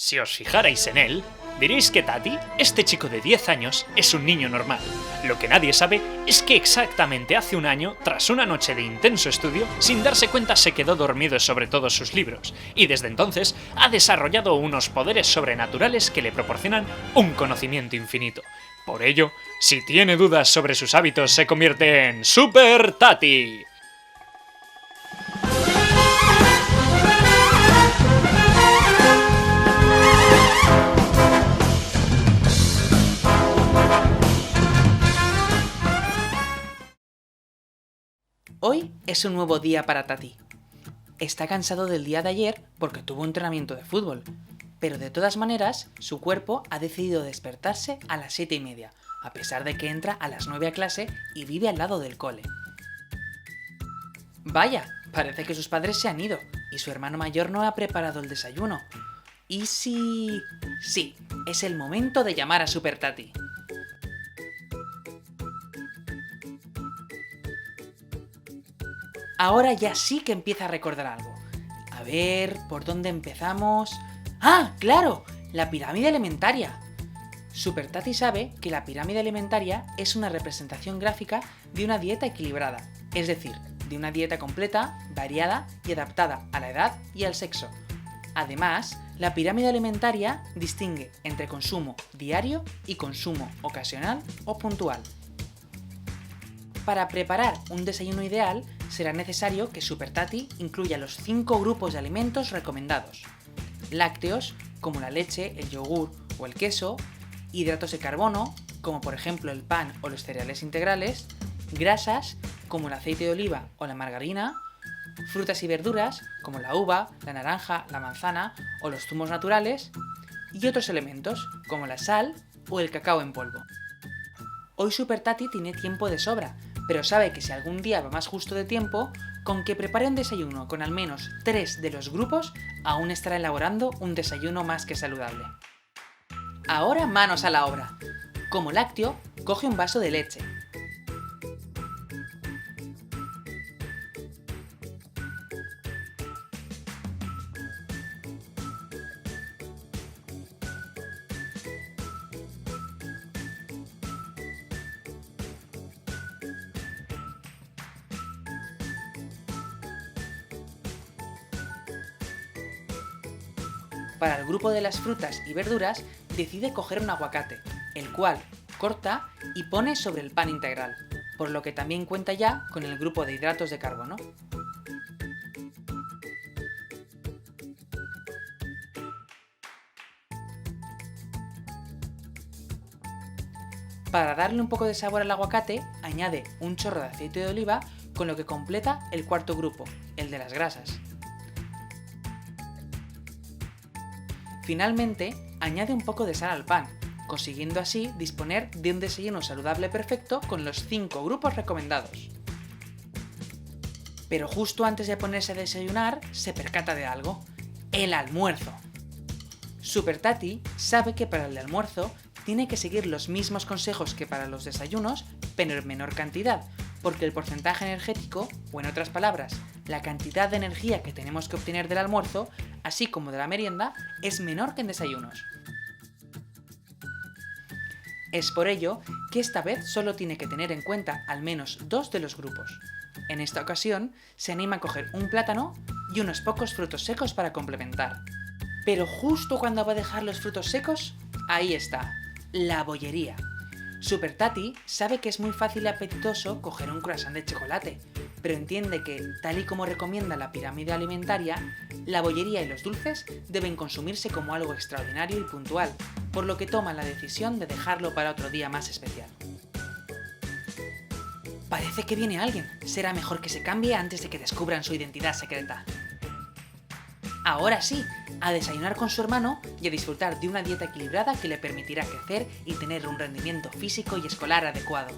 Si os fijarais en él, diréis que Tati, este chico de 10 años, es un niño normal. Lo que nadie sabe es que exactamente hace un año, tras una noche de intenso estudio, sin darse cuenta se quedó dormido sobre todos sus libros, y desde entonces ha desarrollado unos poderes sobrenaturales que le proporcionan un conocimiento infinito. Por ello, si tiene dudas sobre sus hábitos, se convierte en Super Tati. Hoy es un nuevo día para Tati. Está cansado del día de ayer porque tuvo un entrenamiento de fútbol, pero de todas maneras su cuerpo ha decidido despertarse a las 7:30, a pesar de que entra a las 9 a clase y vive al lado del cole. Vaya, parece que sus padres se han ido y su hermano mayor no ha preparado el desayuno. ¿Y si...? Sí, es el momento de llamar a Super Tati. Ahora ya sí que empieza a recordar algo. A ver, ¿por dónde empezamos? ¡Ah, claro! La pirámide alimentaria. Super Tati sabe que la pirámide alimentaria es una representación gráfica de una dieta equilibrada, es decir, de una dieta completa, variada y adaptada a la edad y al sexo. Además, la pirámide alimentaria distingue entre consumo diario y consumo ocasional o puntual. Para preparar un desayuno ideal, será necesario que Super Tati incluya los 5 grupos de alimentos recomendados: lácteos, como la leche, el yogur o el queso; hidratos de carbono, como por ejemplo el pan o los cereales integrales; grasas, como el aceite de oliva o la margarina; frutas y verduras, como la uva, la naranja, la manzana o los zumos naturales; y otros elementos, como la sal o el cacao en polvo. Hoy Super Tati tiene tiempo de sobra, pero sabe que si algún día va más justo de tiempo, con que prepare un desayuno con al menos 3 de los grupos, aún estará elaborando un desayuno más que saludable. Ahora manos a la obra. Como lácteo, coge un vaso de leche. Para el grupo de las frutas y verduras, decide coger un aguacate, el cual corta y pone sobre el pan integral, por lo que también cuenta ya con el grupo de hidratos de carbono. Para darle un poco de sabor al aguacate, añade un chorro de aceite de oliva, con lo que completa el cuarto grupo, el de las grasas. Finalmente, añade un poco de sal al pan, consiguiendo así disponer de un desayuno saludable perfecto con los 5 grupos recomendados. Pero justo antes de ponerse a desayunar, se percata de algo: el almuerzo. Super Tati sabe que para el almuerzo tiene que seguir los mismos consejos que para los desayunos, pero en menor cantidad, porque el porcentaje energético, o en otras palabras, la cantidad de energía que tenemos que obtener del almuerzo, así como de la merienda, es menor que en desayunos. Es por ello que esta vez solo tiene que tener en cuenta al menos 2 de los grupos. En esta ocasión, se anima a coger un plátano y unos pocos frutos secos para complementar. Pero justo cuando va a dejar los frutos secos, ahí está, la bollería. Super Tati sabe que es muy fácil y apetitoso coger un croissant de chocolate, pero entiende que, tal y como recomienda la pirámide alimentaria, la bollería y los dulces deben consumirse como algo extraordinario y puntual, por lo que toma la decisión de dejarlo para otro día más especial. Parece que viene alguien. Será mejor que se cambie antes de que descubran su identidad secreta. Ahora sí, a desayunar con su hermano y a disfrutar de una dieta equilibrada que le permitirá crecer y tener un rendimiento físico y escolar adecuado.